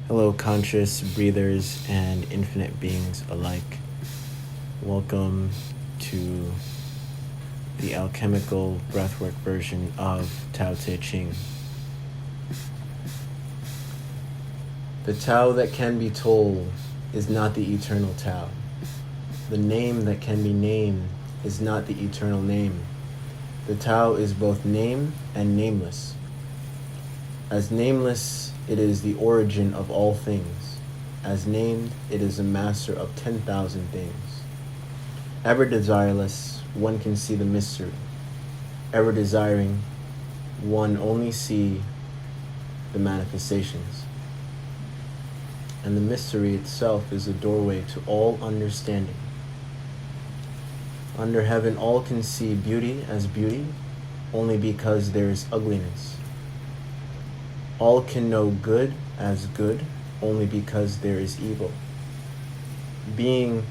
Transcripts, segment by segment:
Hello, conscious breathers and infinite beings alike. Welcome to the alchemical breathwork version of Tao Te Ching. The Tao that can be told is not the eternal Tao. The name that can be named is not the eternal name. The Tao is both name and nameless. As nameless, it is the origin of all things. As named, it is a master of 10,000 things. Ever desireless, one can see the mystery. Ever desiring, one only see the manifestations. And the mystery itself is a doorway to all understanding. Under heaven, all can see beauty as beauty, only because there is ugliness. All can know good as good, only because there is evil. Being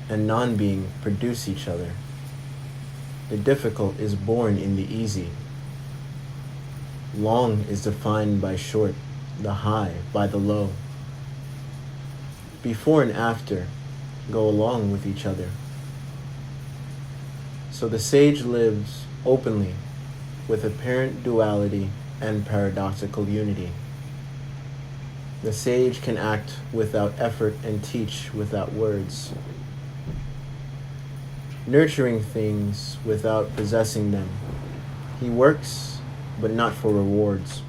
and non-being produce each other. The difficult is born in the easy. Long is defined by short, the high by the low. Before and after go along with each other. So the sage lives openly with apparent duality and paradoxical unity. The sage can act without effort and teach without words, nurturing things without possessing them. He works, but not for rewards.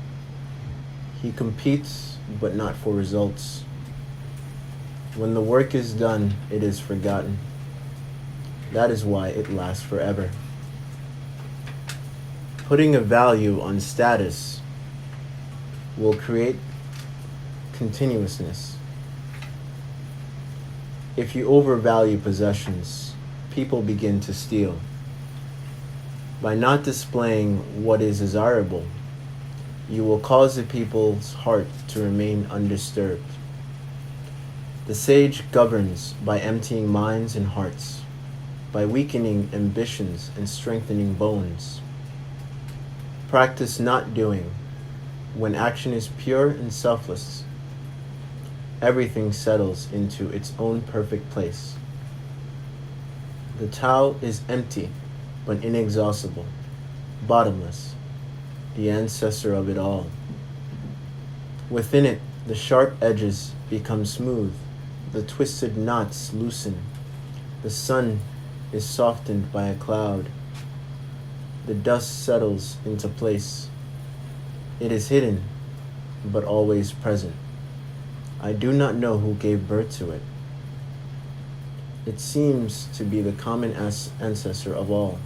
He competes, but not for results. When the work is done, it is forgotten. That is why it lasts forever. Putting a value on status will create continuousness. If you overvalue possessions, people begin to steal. By not displaying what is desirable, you will cause the people's heart to remain undisturbed. The sage governs by emptying minds and hearts, by weakening ambitions and strengthening bones. Practice not doing. When action is pure and selfless, everything settles into its own perfect place. The Tao is empty, but inexhaustible, bottomless, the ancestor of it all. Within it, the sharp edges become smooth, the twisted knots loosen, the sun is softened by a cloud. The dust settles into place. It is hidden, but always present. I do not know who gave birth to it. It seems to be the common ancestor of all,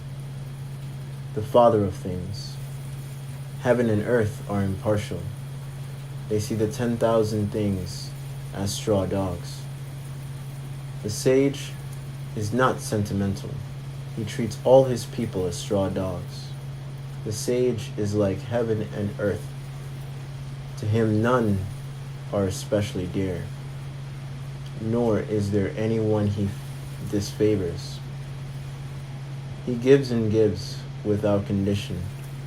the father of things. Heaven and earth are impartial. They see the 10,000 things as straw dogs. The sage is not sentimental. He treats all his people as straw dogs. The sage is like heaven and earth. To him none are especially dear, nor is there anyone he disfavors. He gives and gives without condition,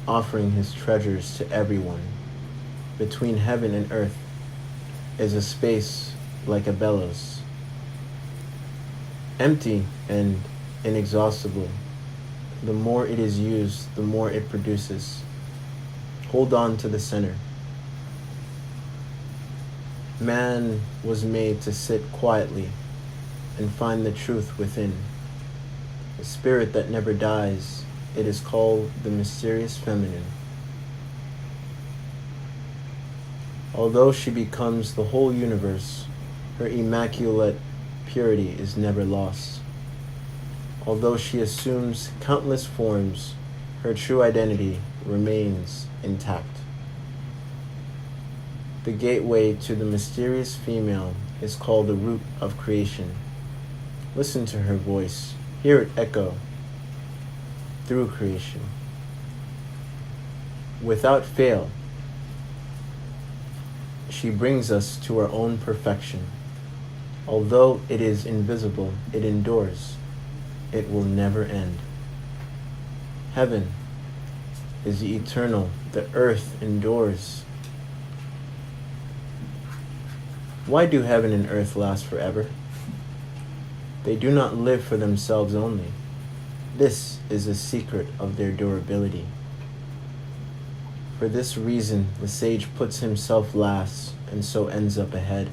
offering his treasures to everyone. Between heaven and earth is a space like a bellows, empty and inexhaustible. The more it is used, the more it produces. Hold on to the center. Man was made to sit quietly and find the truth within. The spirit that never dies, it is called the mysterious feminine. Although she becomes the whole universe, her immaculate purity is never lost. Although she assumes countless forms, her true identity remains intact. The gateway to the mysterious female is called the root of creation. Listen to her voice, hear it echo through creation. Without fail, she brings us to our own perfection. Although it is invisible, it endures. It will never end. Heaven is the eternal, the earth endures. Why do heaven and earth last forever? They do not live for themselves only. This is a secret of their durability. For this reason, the sage puts himself last and so ends up ahead.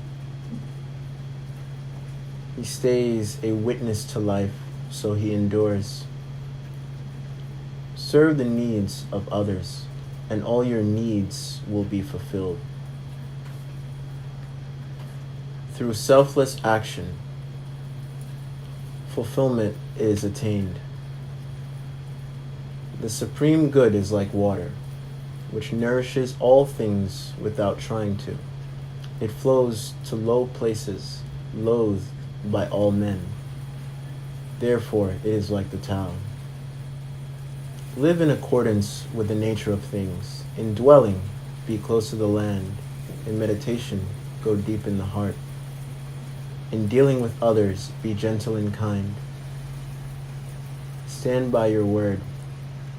He stays a witness to life, so he endures. Serve the needs of others, and all your needs will be fulfilled. Through selfless action, fulfillment is attained. The supreme good is like water, which nourishes all things without trying to. It flows to low places, loathed by all men. Therefore, it is like the Tao. Live in accordance with the nature of things. In dwelling, be close to the land. In meditation, go deep in the heart. In dealing with others, be gentle and kind. Stand by your word.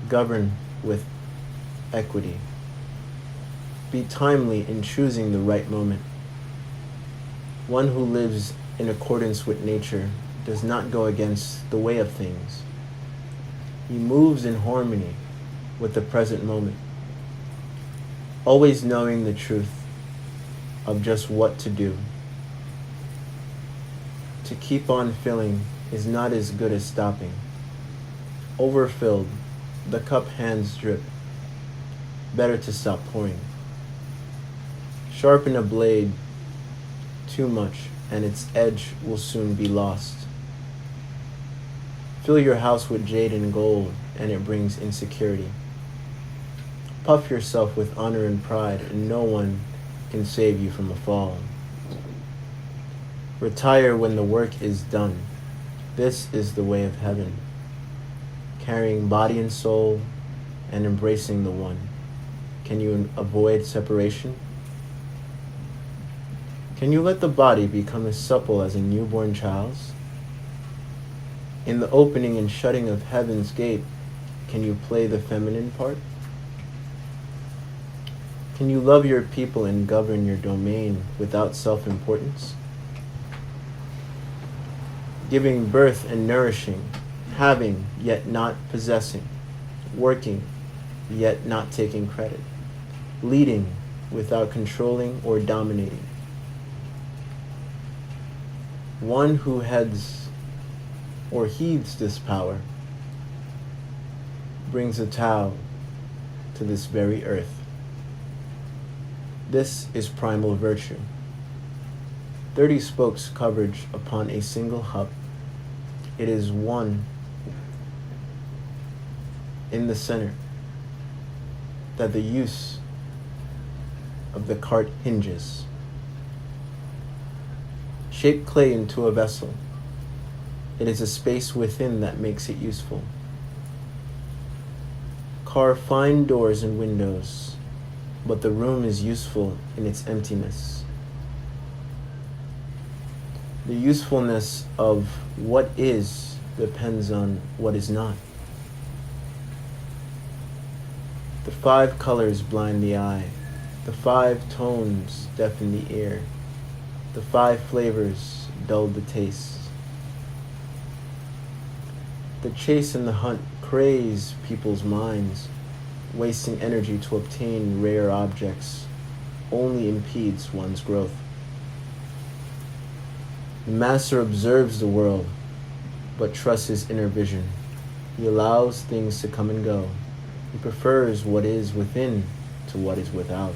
Govern with equity. Be timely in choosing the right moment. One who lives in accordance with nature does not go against the way of things. He moves in harmony with the present moment, always knowing the truth of just what to do. To keep on filling is not as good as stopping. Overfilled, the cup hands drip. Better to stop pouring. Sharpen a blade too much, and its edge will soon be lost. Fill your house with jade and gold, and it brings insecurity. Puff yourself with honor and pride, and no one can save you from a fall. Retire when the work is done. This is the way of heaven. Carrying body and soul and embracing the one. Can you avoid separation? Can you let the body become as supple as a newborn child's? In the opening and shutting of heaven's gate, can you play the feminine part? Can you love your people and govern your domain without self-importance? Giving birth and nourishing, having yet not possessing, working yet not taking credit, leading without controlling or dominating. One who heads or heeds this power brings a Tao to this very earth. This is primal virtue. 30 spokes coverage upon a single hub. It is one in the center that the use of the cart hinges. Shape clay into a vessel. It is a space within that makes it useful. Carve fine doors and windows, but the room is useful in its emptiness. The usefulness of what is depends on what is not. The 5 colors blind the eye. The 5 tones deafen the ear. The 5 flavors dull the taste. The chase and the hunt craze people's minds. Wasting energy to obtain rare objects only impedes one's growth. The master observes the world, but trusts his inner vision. He allows things to come and go. He prefers what is within to what is without.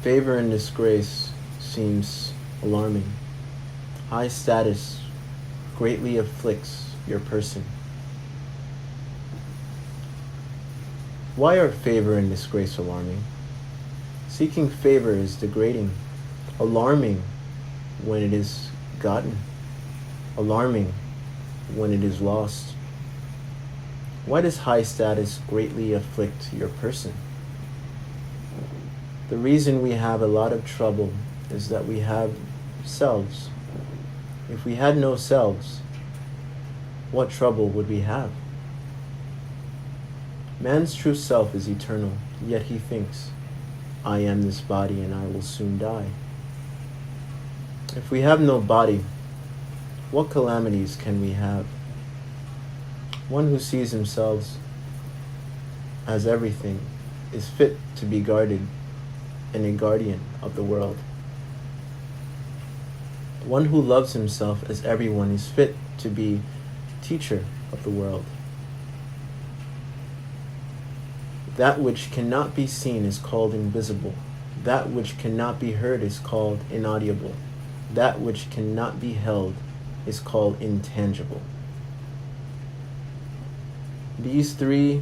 Favor and disgrace seems alarming. High status greatly afflicts your person. Why are favor and disgrace alarming? Seeking favor is degrading, alarming when it is gotten, alarming when it is lost. Why does high status greatly afflict your person? The reason we have a lot of trouble is that we have selves. If we had no selves, what trouble would we have? Man's true self is eternal, yet he thinks. I am this body and I will soon die. If we have no body, what calamities can we have? One who sees himself as everything is fit to be guarded and a guardian of the world. One who loves himself as everyone is fit to be teacher of the world. That which cannot be seen is called invisible. That which cannot be heard is called inaudible. That which cannot be held is called intangible. These three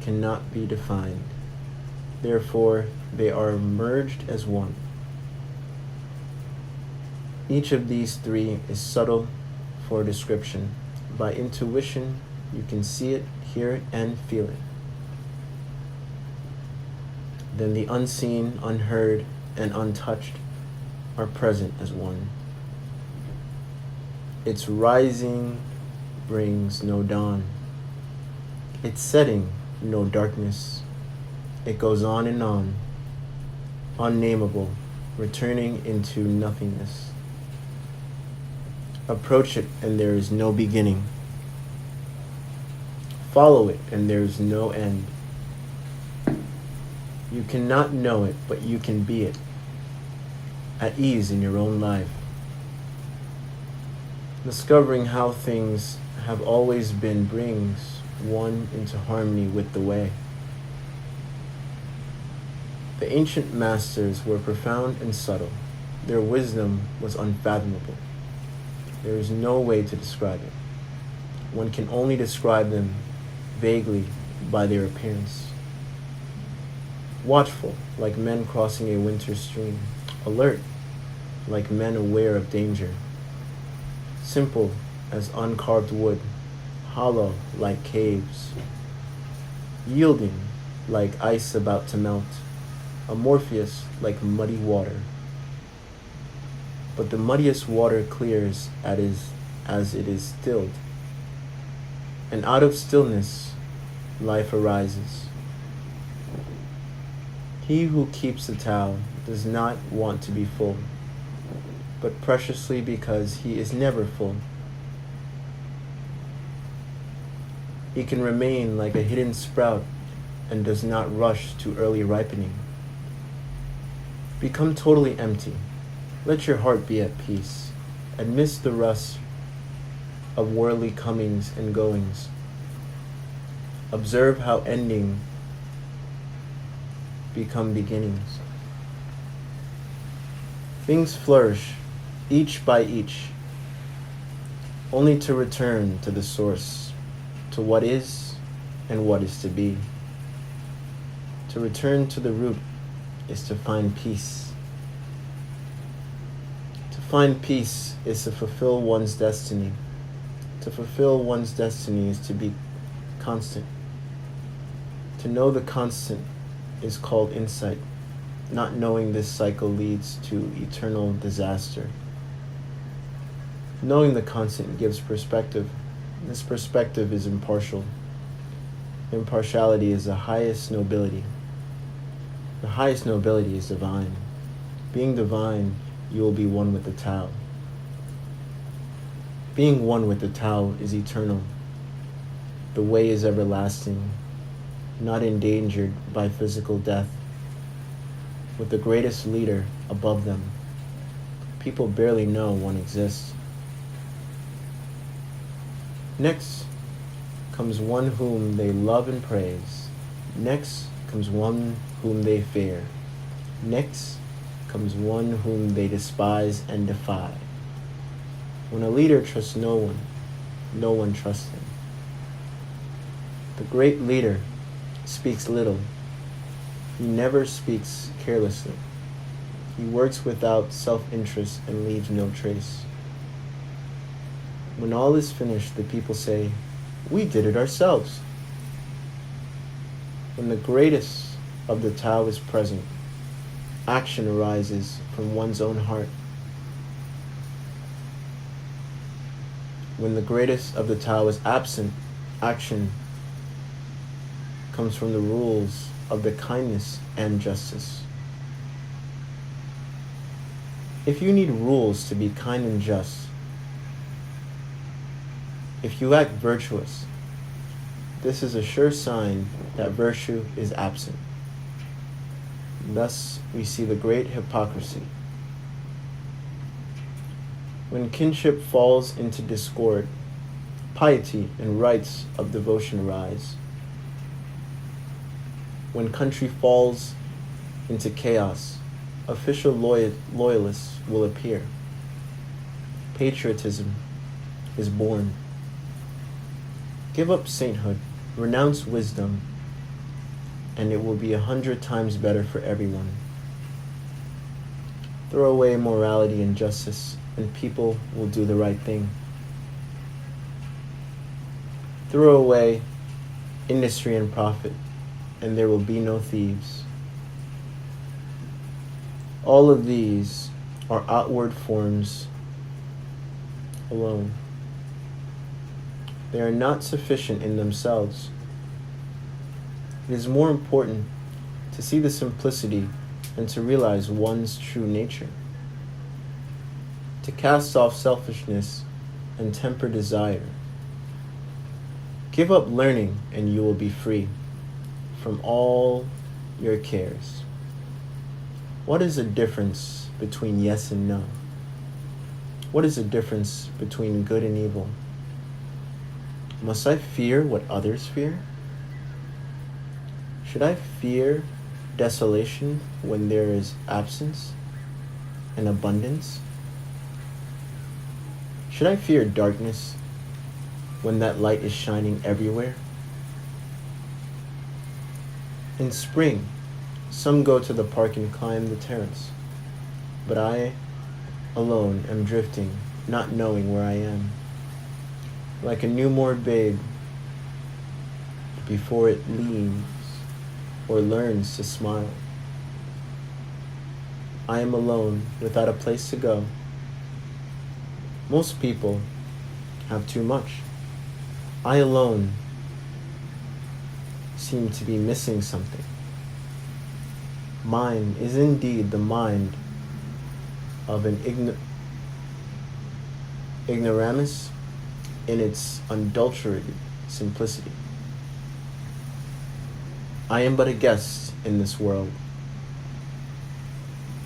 cannot be defined. Therefore, they are merged as one. Each of these three is subtle for description. By intuition, you can see it, hear it, and feel it. Then the unseen, unheard, and untouched are present as one. Its rising brings no dawn. Its setting, no darkness. It goes on and on, unnameable, returning into nothingness. Approach it, and there is no beginning. Follow it, and there is no end. You cannot know it, but you can be it, at ease in your own life. Discovering how things have always been brings one into harmony with the way. The ancient masters were profound and subtle. Their wisdom was unfathomable. There is no way to describe it. One can only describe them vaguely by their appearance. Watchful, like men crossing a winter stream. Alert, like men aware of danger. Simple as uncarved wood. Hollow, like caves. Yielding, like ice about to melt. Amorphous, like muddy water. But the muddiest water clears as it is stilled. And out of stillness, life arises. He who keeps the Tao does not want to be full, but preciously because he is never full. He can remain like a hidden sprout and does not rush to early ripening. Become totally empty. Let your heart be at peace, amidst the rush of worldly comings and goings. Observe how ending become beginnings. Things flourish, each by each, only to return to the source, to what is and what is to be. To return to the root is to find peace. To find peace is to fulfill one's destiny. To fulfill one's destiny is to be constant. To know the constant is called insight. Not knowing this cycle leads to eternal disaster. Knowing the constant gives perspective. This perspective is impartial. Impartiality is the highest nobility. The highest nobility is divine. Being divine, you will be one with the Tao. Being one with the Tao is eternal. The way is everlasting, not endangered by physical death. With the greatest leader above them, people barely know one exists. Next comes one whom they love and praise. Next comes one whom they fear. Next comes one whom they despise and defy. When a leader trusts no one trusts him. The great leader speaks little. He never speaks carelessly. He works without self-interest and leaves no trace. When all is finished, the people say, "We did it ourselves." When the greatest of the Tao is present, action arises from one's own heart. When the greatest of the Tao is absent, action comes from the rules of the kindness and justice. If you need rules to be kind and just, if you act virtuous, this is a sure sign that virtue is absent. Thus, we see the great hypocrisy. When kinship falls into discord, piety and rites of devotion arise. When country falls into chaos, official loyalists will appear. Patriotism is born. Give up sainthood, renounce wisdom, and it will be 100 times better for everyone. Throw away morality and justice, and people will do the right thing. Throw away industry and profit, and there will be no thieves. All of these are outward forms alone. They are not sufficient in themselves. It is more important to see the simplicity and to realize one's true nature. To cast off selfishness and temper desire. Give up learning and you will be free from all your cares. What is the difference between yes and no? What is the difference between good and evil? Must I fear what others fear? Should I fear desolation when there is absence and abundance? Should I fear darkness when that light is shining everywhere? In spring, some go to the park and climb the terrace, but I alone am drifting, not knowing where I am, like a newborn babe before it leans or learns to smile. I am alone without a place to go. Most people have too much. I alone seem to be missing something. Mine is indeed the mind of an ignoramus in its unadulterated simplicity. I am but a guest in this world.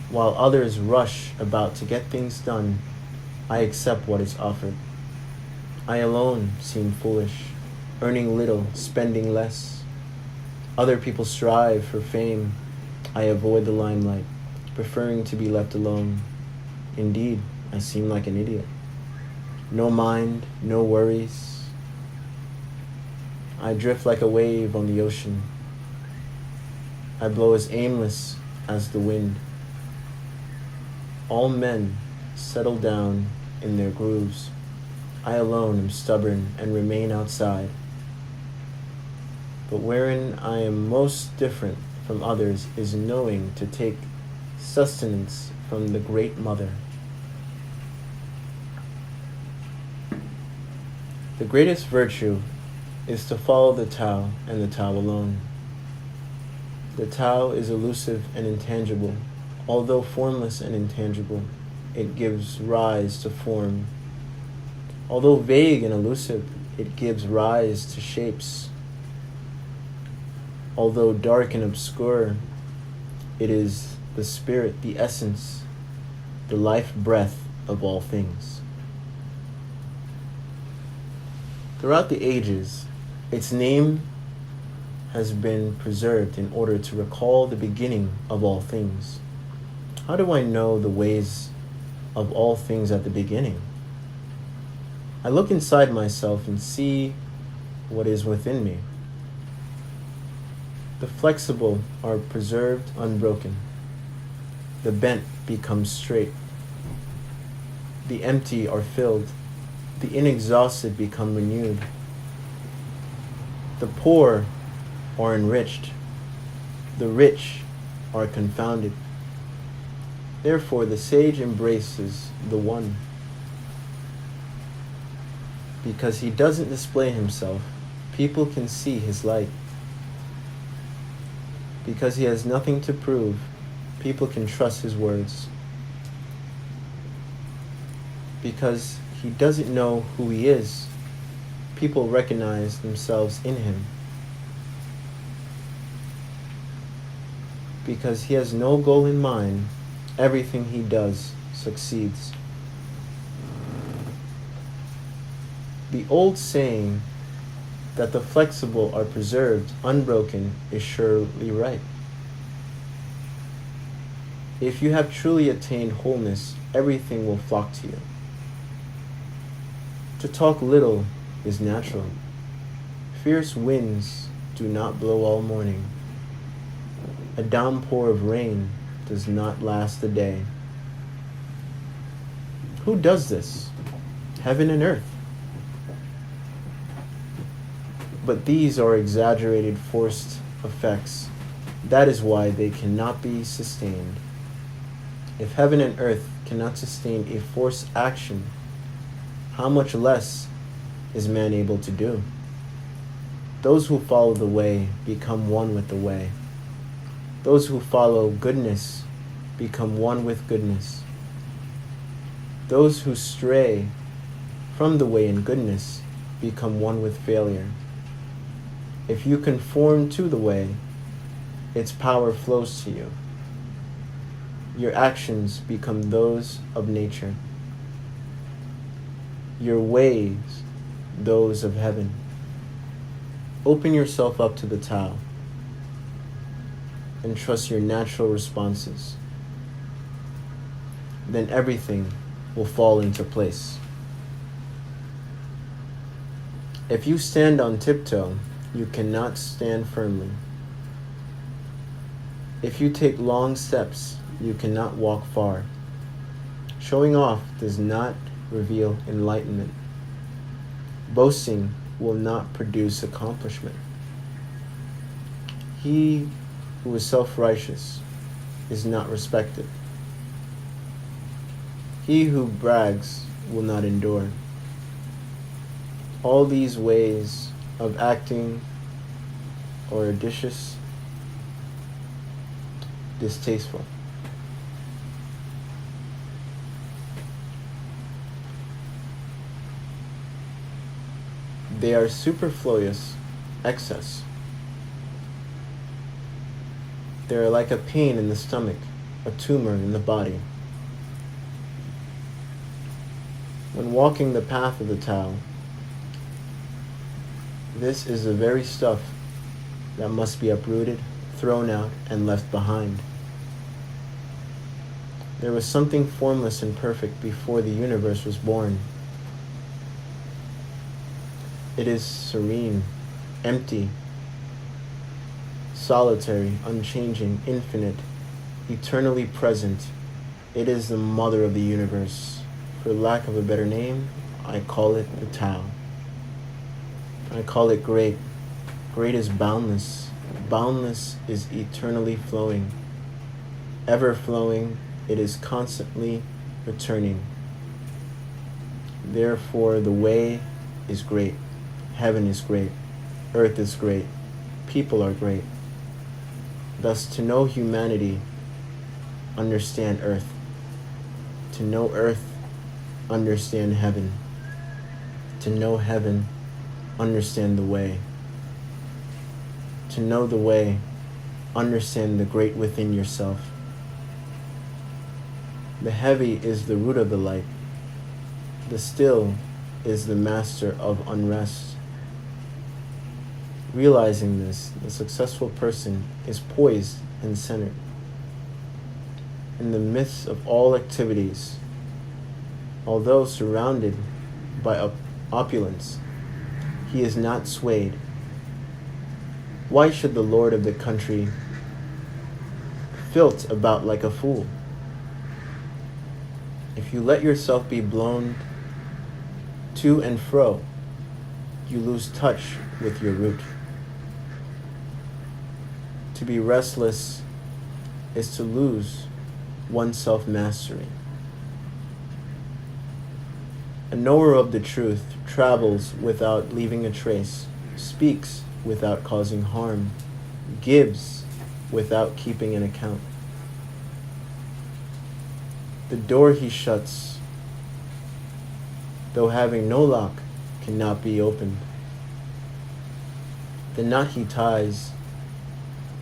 While others rush about to get things done, I accept what is offered. I alone seem foolish, earning little, spending less. Other people strive for fame. I avoid the limelight, preferring to be left alone. Indeed, I seem like an idiot. No mind, no worries. I drift like a wave on the ocean. I blow as aimless as the wind. All men settle down in their grooves. I alone am stubborn and remain outside. But wherein I am most different from others is knowing to take sustenance from the Great Mother. The greatest virtue is to follow the Tao and the Tao alone. The Tao is elusive and intangible. Although formless and intangible, it gives rise to form. Although vague and elusive, it gives rise to shapes. Although dark and obscure, it is the spirit, the essence, the life breath of all things. Throughout the ages, its name has been preserved in order to recall the beginning of all things. How do I know the ways of all things at the beginning? I look inside myself and see what is within me. The flexible are preserved unbroken. The bent become straight. The empty are filled. The inexhausted become renewed. The poor are enriched. The rich are confounded. Therefore, the sage embraces the one. Because he doesn't display himself, people can see his light. Because he has nothing to prove, people can trust his words. because he doesn't know who he is, people recognize themselves in him. Because he has no goal in mind, everything he does succeeds. The old saying that the flexible are preserved unbroken is surely right. If you have truly attained wholeness, everything will flock to you. To talk little is natural. Fierce winds do not blow all morning. A downpour of rain does not last a day. Who does this? Heaven and earth. But these are exaggerated, forced effects. That is why they cannot be sustained. If heaven and earth cannot sustain a forced action, how much less is man able to do? Those who follow the way become one with the way. Those who follow goodness become one with goodness. Those who stray from the way in goodness become one with failure. If you conform to the way, its power flows to you. Your actions become those of nature. Your ways, those of heaven. Open yourself up to the Tao and trust your natural responses. Then everything will fall into place. If you stand on tiptoe, you cannot stand firmly. If you take long steps, you cannot walk far. Showing off does not reveal enlightenment. Boasting will not produce accomplishment. He who is self-righteous is not respected. He who brags will not endure. All these ways of acting are audacious, distasteful. They are superfluous excess. They are like a pain in the stomach, a tumor in the body. When walking the path of the Tao, this is the very stuff that must be uprooted, thrown out, and left behind. There was something formless and perfect before the universe was born. It is serene, empty, solitary, unchanging, infinite, eternally present. It is the mother of the universe. For lack of a better name, I call it the Tao. I call it great. Great is boundless. Boundless is eternally flowing. Ever flowing, it is constantly returning. Therefore, the way is great. Heaven is great. Earth is great. People are great. Thus, to know humanity, understand earth. To know earth, understand heaven. To know heaven, understand the way. To know the way, understand the great within yourself. The heavy is the root of the light. The still is the master of unrest. Realizing this, the successful person is poised and centered. In the midst of all activities, although surrounded by opulence, he is not swayed. Why should the lord of the country filt about like a fool? If you let yourself be blown to and fro, you lose touch with your root. To be restless is to lose one's self-mastery. A knower of the truth travels without leaving a trace, speaks without causing harm, gives without keeping an account. The door he shuts though having no lock, cannot be opened. The knot he ties,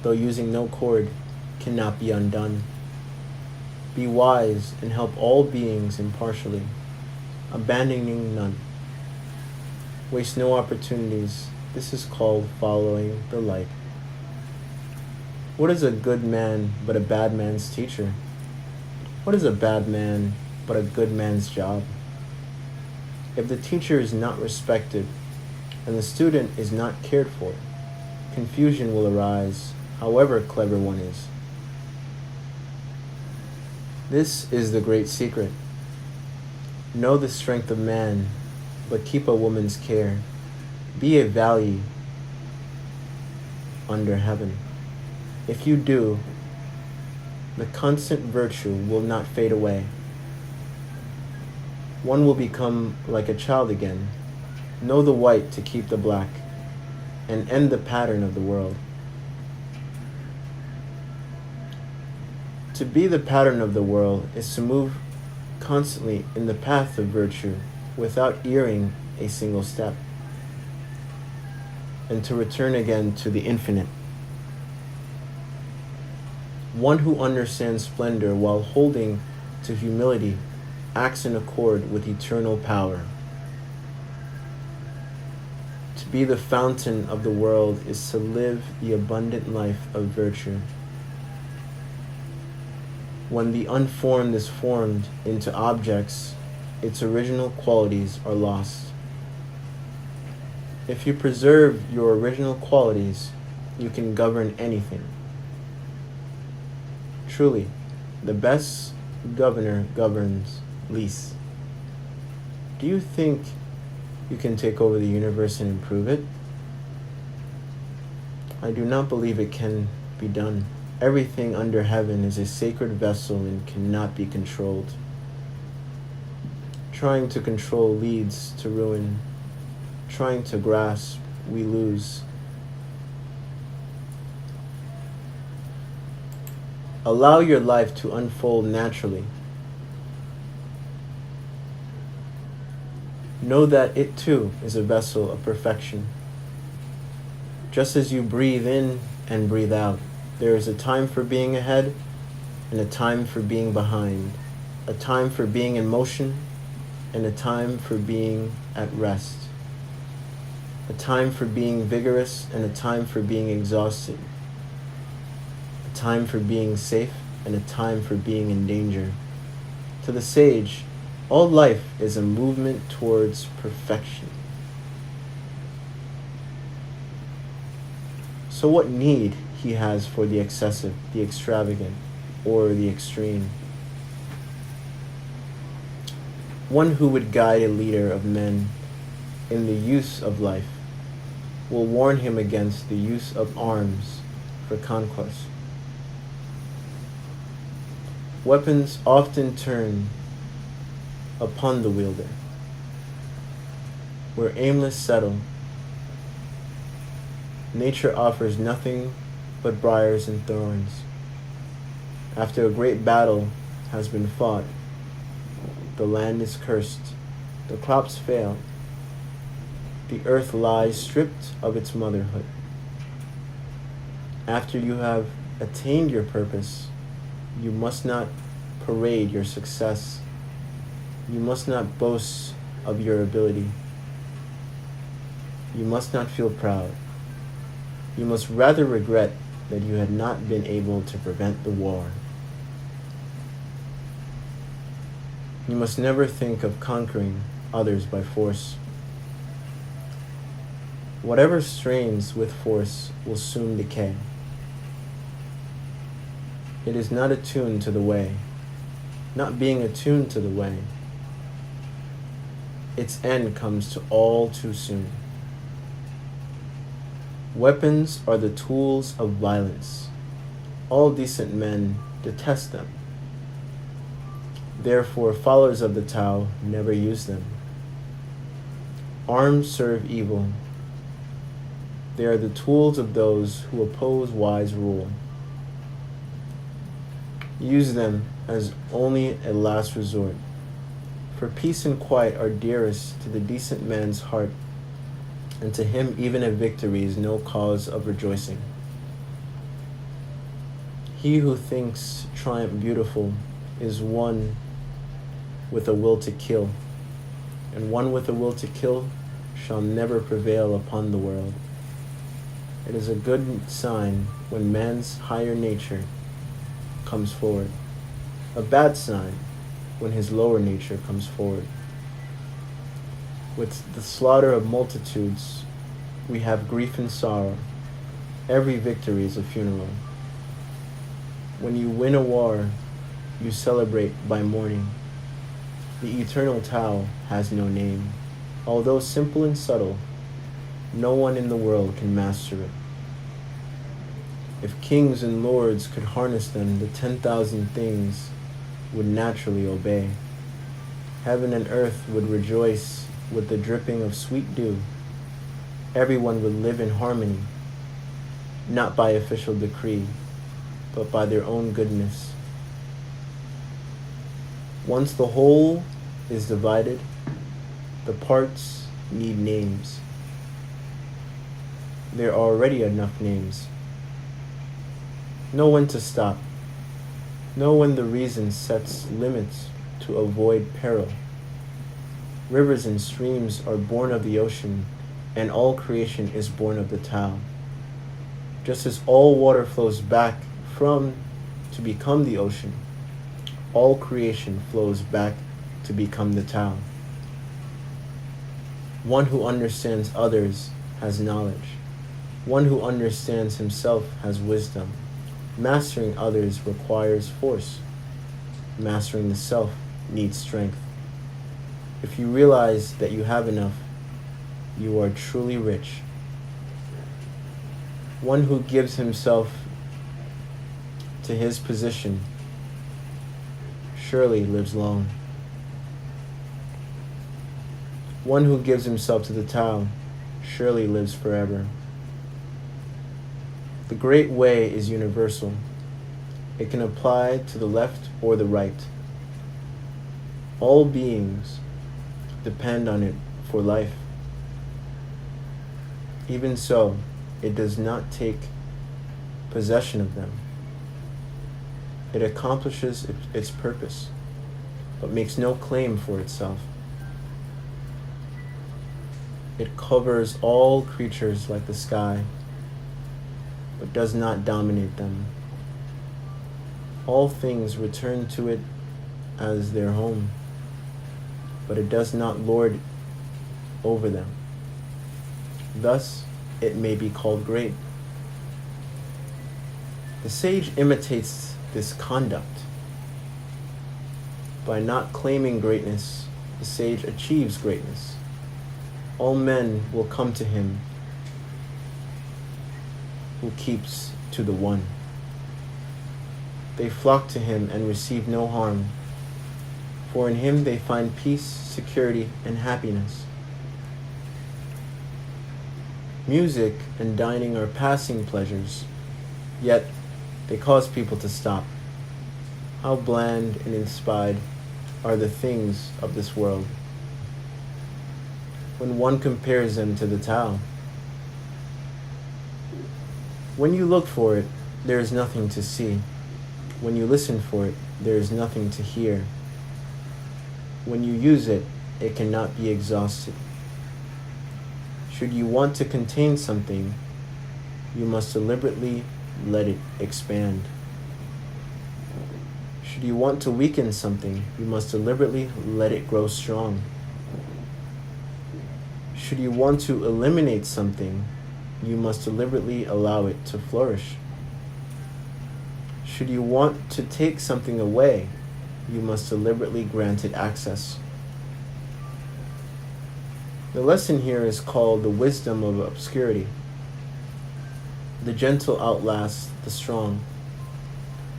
though using no cord, cannot be undone. Be wise and help all beings impartially, abandoning none. Waste no opportunities. This is called following the light. What is a good man but a bad man's teacher? What is a bad man but a good man's job? If the teacher is not respected and the student is not cared for, confusion will arise, however clever one is. This is the great secret. Know the strength of man, but keep a woman's care. Be a value under heaven. If you do, the constant virtue will not fade away. One will become like a child again. Know the white to keep the black, and end the pattern of the world. To be the pattern of the world is to move constantly in the path of virtue without erring a single step, and to return again to the infinite. One who understands splendor while holding to humility acts in accord with eternal power. To be the fountain of the world is to live the abundant life of virtue. When the unformed is formed into objects, its original qualities are lost. If you preserve your original qualities, you can govern anything. Truly, the best governor governs least. Do you think you can take over the universe and improve it? I do not believe it can be done. Everything under heaven is a sacred vessel and cannot be controlled. Trying to control leads to ruin. Trying to grasp, we lose. Allow your life to unfold naturally. Know that it too is a vessel of perfection. Just as you breathe in and breathe out, there is a time for being ahead and a time for being behind, a time for being in motion and a time for being at rest, a time for being vigorous and a time for being exhausted, a time for being safe and a time for being in danger. To the sage, all life is a movement towards perfection. So what need he has for the excessive, the extravagant, or the extreme? One who would guide a leader of men in the use of life will warn him against the use of arms for conquest. Weapons often turn upon the wielder. Where aimless settle, nature offers nothing but briars and thorns. After a great battle has been fought, the land is cursed, the crops fail, the earth lies stripped of its motherhood. After you have attained your purpose, you must not parade your success. You must not boast of your ability. You must not feel proud. You must rather regret that you had not been able to prevent the war. You must never think of conquering others by force. Whatever strains with force will soon decay. It is not attuned to the way. Not being attuned to the way, its end comes to all too soon. Weapons are the tools of violence. All decent men detest them. Therefore, followers of the Tao never use them. Arms serve evil. They are the tools of those who oppose wise rule. Use them as only a last resort, For peace and quiet are dearest to the decent man's heart, and to him even a victory is no cause of rejoicing. He who thinks triumph beautiful is one with a will to kill, and one with a will to kill shall never prevail upon the world. It is a good sign when man's higher nature comes forward, a bad sign when his lower nature comes forward. With the slaughter of multitudes, we have grief and sorrow. Every victory is a funeral. When you win a war, you celebrate by mourning. The eternal Tao has no name. Although simple and subtle, no one in the world can master it. If kings and lords could harness them, the 10,000 things would naturally obey. Heaven and earth would rejoice with the dripping of sweet dew. Everyone would live in harmony, not by official decree, but by their own goodness. Once the whole is divided, the parts need names. There are already enough names. Know when to stop. Know when the reason sets limits to avoid peril. Rivers and streams are born of the ocean, and all creation is born of the Tao. Just as all water flows back from to become the ocean, all creation flows back to become the Tao. One who understands others has knowledge. One who understands himself has wisdom. Mastering others requires force. Mastering the self needs strength. If you realize that you have enough, you are truly rich. One who gives himself to his position surely lives long. One who gives himself to the Tao surely lives forever. The Great Way is universal. It can apply to the left or the right. All beings depend on it for life. Even so, it does not take possession of them. It accomplishes its purpose, but makes no claim for itself. It covers all creatures like the sky, but does not dominate them. All things return to it as their home, but it does not lord over them. Thus, it may be called great. The sage imitates this conduct. By not claiming greatness, the sage achieves greatness. All men will come to him who keeps to the one. They flock to him and receive no harm, for in him they find peace, security, and happiness. Music and dining are passing pleasures, yet they cause people to stop. How bland and inspired are the things of this world when one compares them to the Tao. When you look for it, there is nothing to see. When you listen for it, there is nothing to hear. When you use it, it cannot be exhausted. Should you want to contain something, you must deliberately let it expand. Should you want to weaken something, you must deliberately let it grow strong. Should you want to eliminate something, you must deliberately allow it to flourish. Should you want to take something away, you must deliberately grant it access. The lesson here is called the wisdom of obscurity. The gentle outlasts the strong.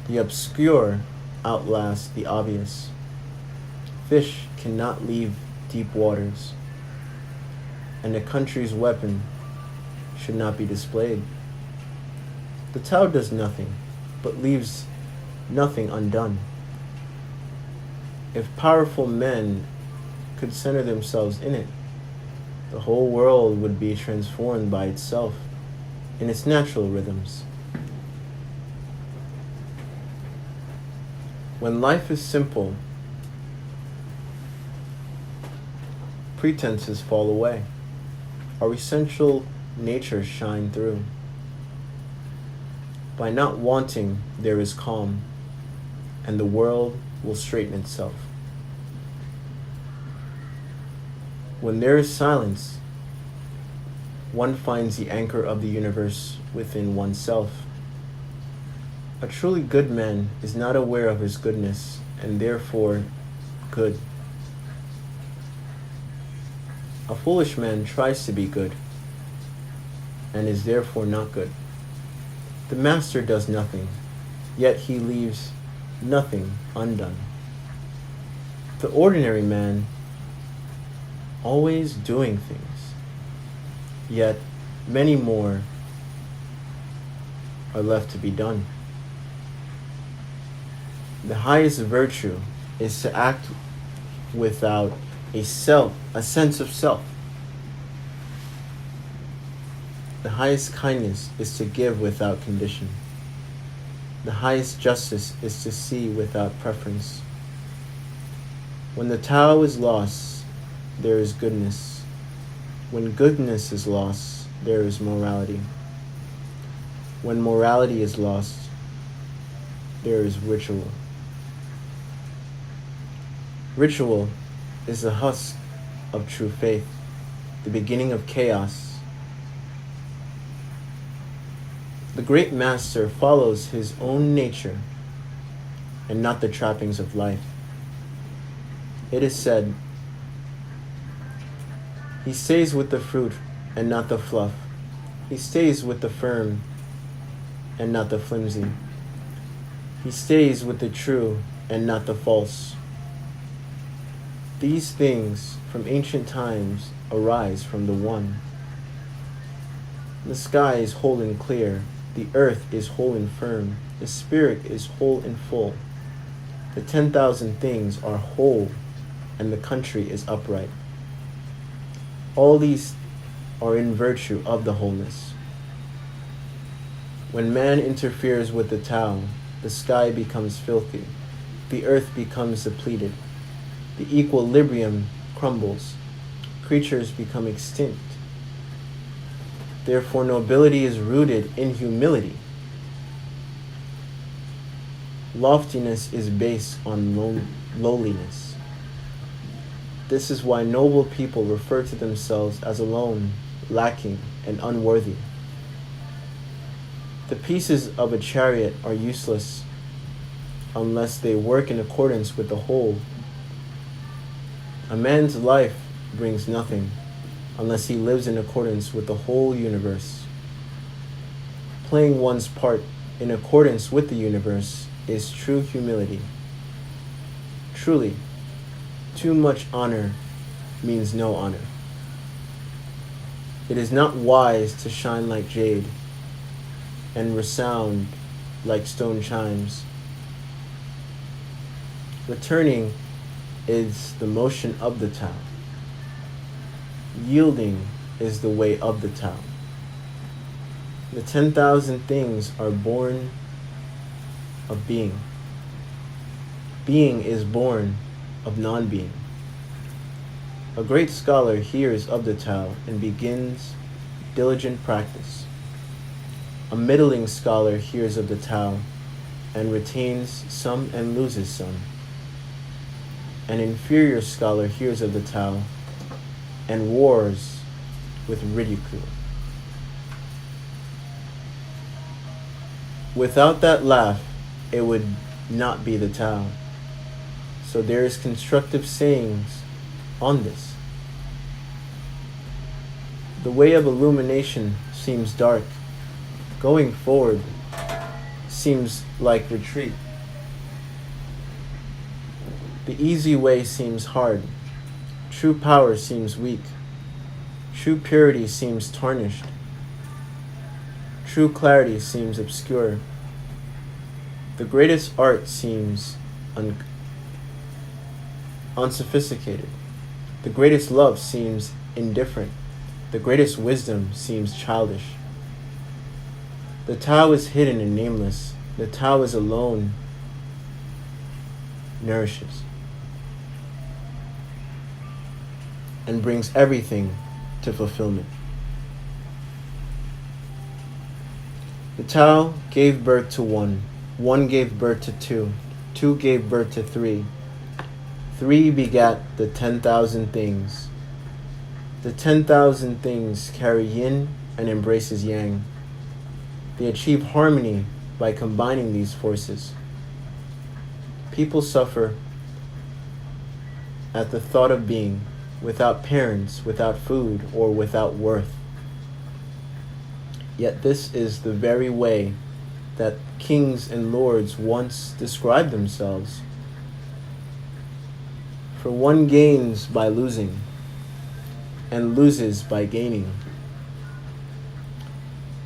The obscure outlasts the obvious. Fish cannot leave deep waters, and a country's weapon should not be displayed. The Tao does nothing, but leaves nothing undone. If powerful men could center themselves in it, the whole world would be transformed by itself in its natural rhythms. When life is simple, pretenses fall away. Our essential natures shine through. By not wanting, there is calm, and the world will straighten itself. When there is silence, one finds the anchor of the universe within oneself. A truly good man is not aware of his goodness, and therefore good. A foolish man tries to be good, and is therefore not good. The master does nothing, yet he leaves nothing undone. The ordinary man always doing things, yet many more are left to be done. The highest virtue is to act without a sense of self. The highest kindness is to give without condition. The highest justice is to see without preference. When the Tao is lost, there is goodness. When goodness is lost, there is morality. When morality is lost, there is ritual. Ritual is the husk of true faith, the beginning of chaos. The great master follows his own nature and not the trappings of life. It is said, he stays with the fruit and not the fluff. He stays with the firm and not the flimsy. He stays with the true and not the false. These things from ancient times arise from the One. The sky is whole and clear. The earth is whole and firm. The spirit is whole and full. The 10,000 things are whole, and the country is upright. All these are in virtue of the wholeness. When man interferes with the Tao, the sky becomes filthy. The earth becomes depleted. The equilibrium crumbles. Creatures become extinct. Therefore, nobility is rooted in humility. Loftiness is based on lowliness. This is why noble people refer to themselves as alone, lacking, and unworthy. The pieces of a chariot are useless unless they work in accordance with the whole. A man's life brings nothing unless he lives in accordance with the whole universe. Playing one's part in accordance with the universe is true humility. Truly, too much honor means no honor. It is not wise to shine like jade and resound like stone chimes. Returning is the motion of the Tao. Yielding is the way of the Tao. The 10,000 things are born of being. Being is born of non-being. A great scholar hears of the Tao and begins diligent practice. A middling scholar hears of the Tao and retains some and loses some. An inferior scholar hears of the Tao and wars with ridicule. Without that laugh, it would not be the Tao. So there is constructive sayings on this. The way of illumination seems dark. Going forward seems like retreat. The easy way seems hard. True power seems weak. True purity seems tarnished. True clarity seems obscure. The greatest art seems unsophisticated. The greatest love seems indifferent. The greatest wisdom seems childish. The Tao is hidden and nameless. The Tao is alone, nourishes, and brings everything to fulfillment. The Tao gave birth to one. One gave birth to two. Two gave birth to three. Three begat the 10,000 things. The 10,000 things carry yin and embraces yang. They achieve harmony by combining these forces. People suffer at the thought of being without parents, without food, or without worth. Yet this is the very way that kings and lords once described themselves. For one gains by losing, and loses by gaining.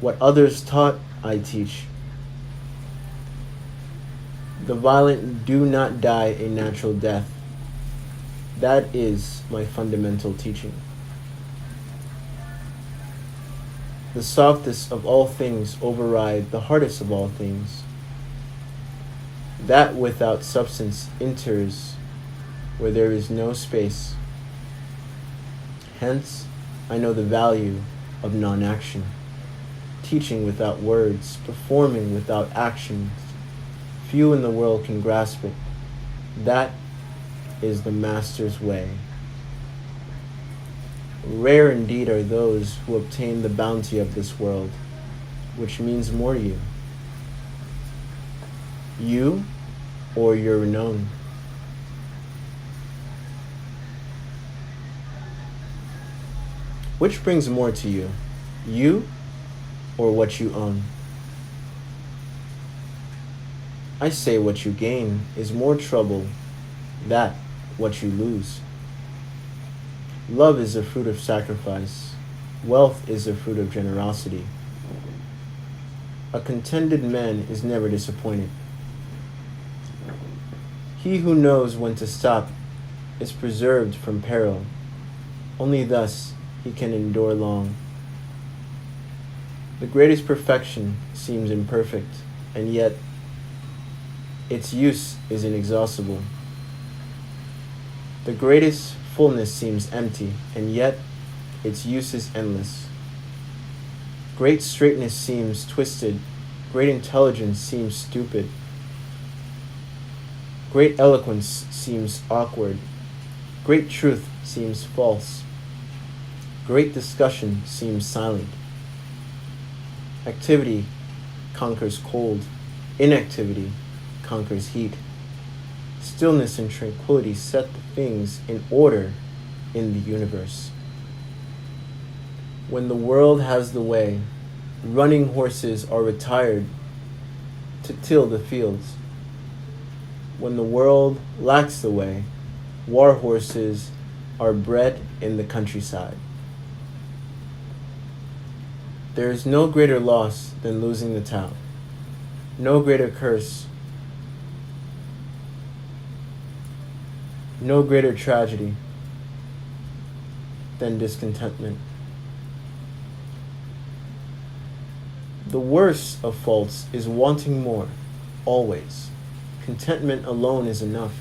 What others taught, I teach. The violent do not die a natural death. That is my fundamental teaching. The softest of all things override the hardest of all things. That without substance enters where there is no space. Hence, I know the value of non-action, teaching without words, performing without actions. Few in the world can grasp it. That is the Master's way. Rare indeed are those who obtain the bounty of this world, which means more to you. You or your renown. Which brings more to you, you or what you own? I say what you gain is more trouble than what you lose. Love is a fruit of sacrifice. Wealth is a fruit of generosity. A contented man is never disappointed. He who knows when to stop is preserved from peril. Only thus he can endure long. The greatest perfection seems imperfect, and yet its use is inexhaustible. The greatest fullness seems empty, and yet its use is endless. Great straightness seems twisted. Great intelligence seems stupid. Great eloquence seems awkward. Great truth seems false. Great discussion seems silent. Activity conquers cold. Inactivity conquers heat. Stillness and tranquility set the things in order in the universe. When the world has the way, running horses are retired to till the fields. When the world lacks the way, war horses are bred in the countryside. There is no greater loss than losing the Tao, no greater curse, no greater tragedy than discontentment. The worst of faults is wanting more, always. Contentment alone is enough.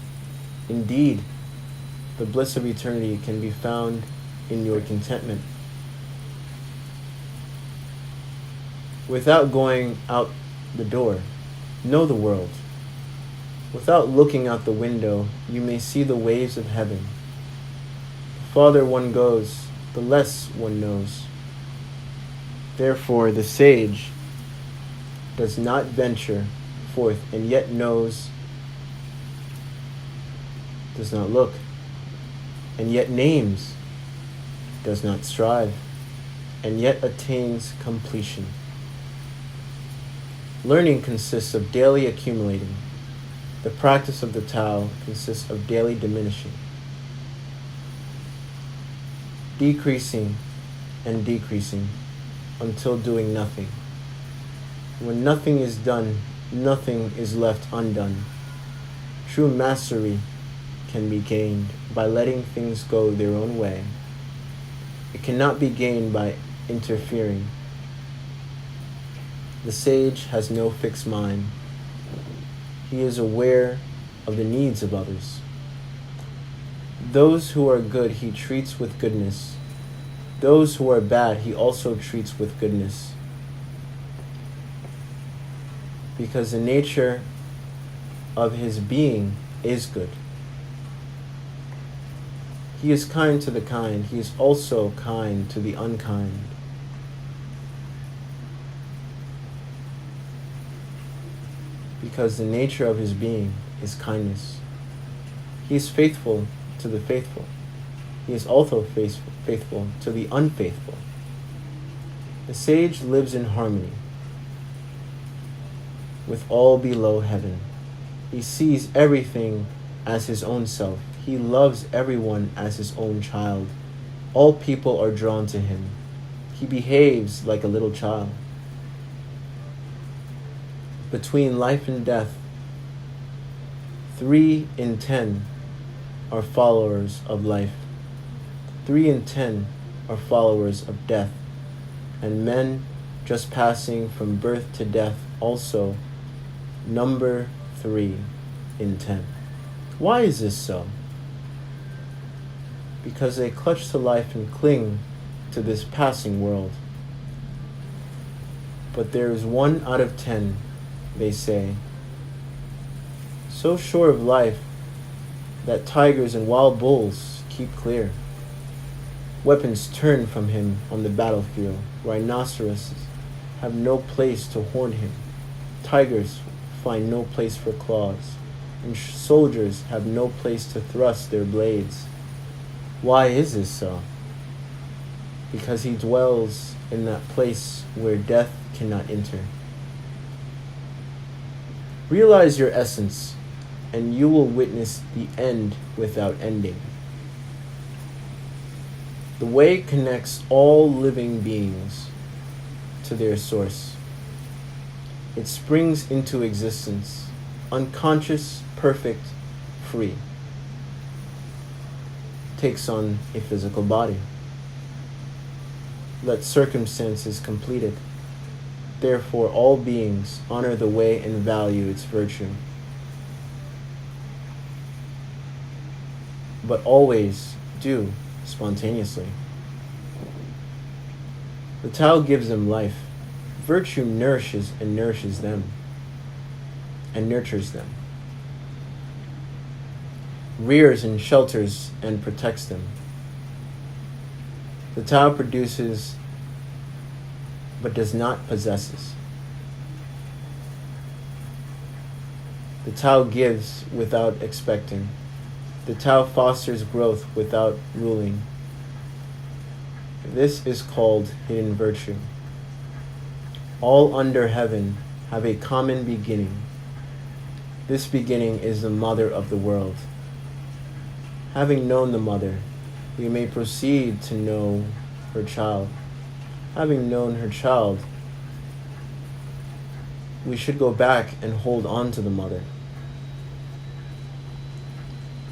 Indeed, the bliss of eternity can be found in your contentment. Without going out the door, know the world. Without looking out the window, you may see the waves of heaven. The farther one goes, the less one knows. Therefore, the sage does not venture forth and yet knows, does not look, and yet names, does not strive, and yet attains completion. Learning consists of daily accumulating. The practice of the Tao consists of daily diminishing, decreasing and decreasing until doing nothing. When nothing is done, nothing is left undone. True mastery can be gained by letting things go their own way. It cannot be gained by interfering. The sage has no fixed mind. He is aware of the needs of others. Those who are good he treats with goodness. Those who are bad he also treats with goodness. Because the nature of his being is good. He is kind to the kind. He is also kind to the unkind. Because the nature of his being is kindness. He is faithful to the faithful. He is also faithful to the unfaithful. The sage lives in harmony with all below heaven. He sees everything as his own self. He loves everyone as his own child. All people are drawn to him. He behaves like a little child. Between life and death, 3 in 10 are followers of life. 3 in 10 are followers of death. And men just passing from birth to death also number 3 in 10. Why is this so? Because they clutch to life and cling to this passing world. But there is 1 out of 10, they say, so sure of life that tigers and wild bulls keep clear. Weapons turn from him on the battlefield. Rhinoceroses have no place to horn him. Tigers find no place for claws, and soldiers have no place to thrust their blades. Why is this so? Because he dwells in that place where death cannot enter. Realize your essence, and you will witness the end without ending. The way connects all living beings to their source. It springs into existence, unconscious, perfect, free. Takes on a physical body. Let circumstances complete it. Therefore, all beings honor the way and value its virtue. But always do spontaneously. The Tao gives them life. Virtue nourishes and nourishes them and nurtures them. Rears and shelters and protects them. The Tao produces but does not possesses. The Tao gives without expecting. The Tao fosters growth without ruling. This is called hidden virtue. All under heaven have a common beginning. This beginning is the mother of the world. Having known the mother, we may proceed to know her child. Having known her child, we should go back and hold on to the mother.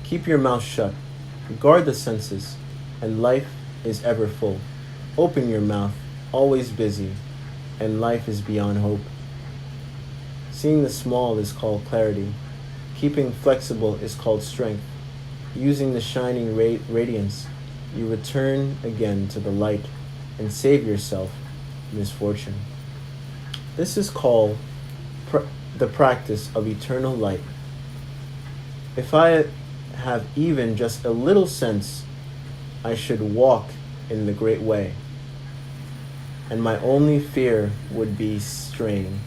Keep your mouth shut. Guard the senses, and life is ever full. Open your mouth, always busy, and life is beyond hope. Seeing the small is called clarity. Keeping flexible is called strength. Using the shining radiance, you return again to the light and save yourself misfortune. This is called the practice of eternal light. If I have even just a little sense, I should walk in the great way, and my only fear would be straying.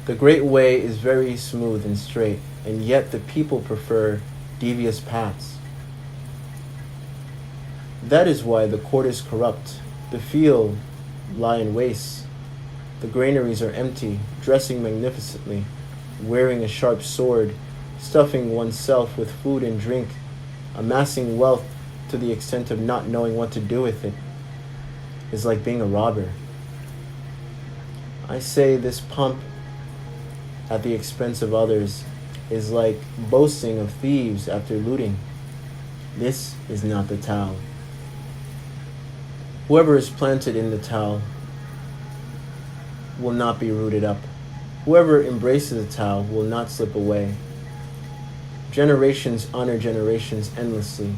The great way is very smooth and straight, and yet the people prefer devious paths. That is why the court is corrupt, the field lie in waste, the granaries are empty, dressing magnificently, wearing a sharp sword, stuffing oneself with food and drink, amassing wealth to the extent of not knowing what to do with it, is like being a robber. I say this pomp at the expense of others is like boasting of thieves after looting. This is not the Tao. Whoever is planted in the Tao will not be rooted up. Whoever embraces the Tao will not slip away. Generations honor generations endlessly.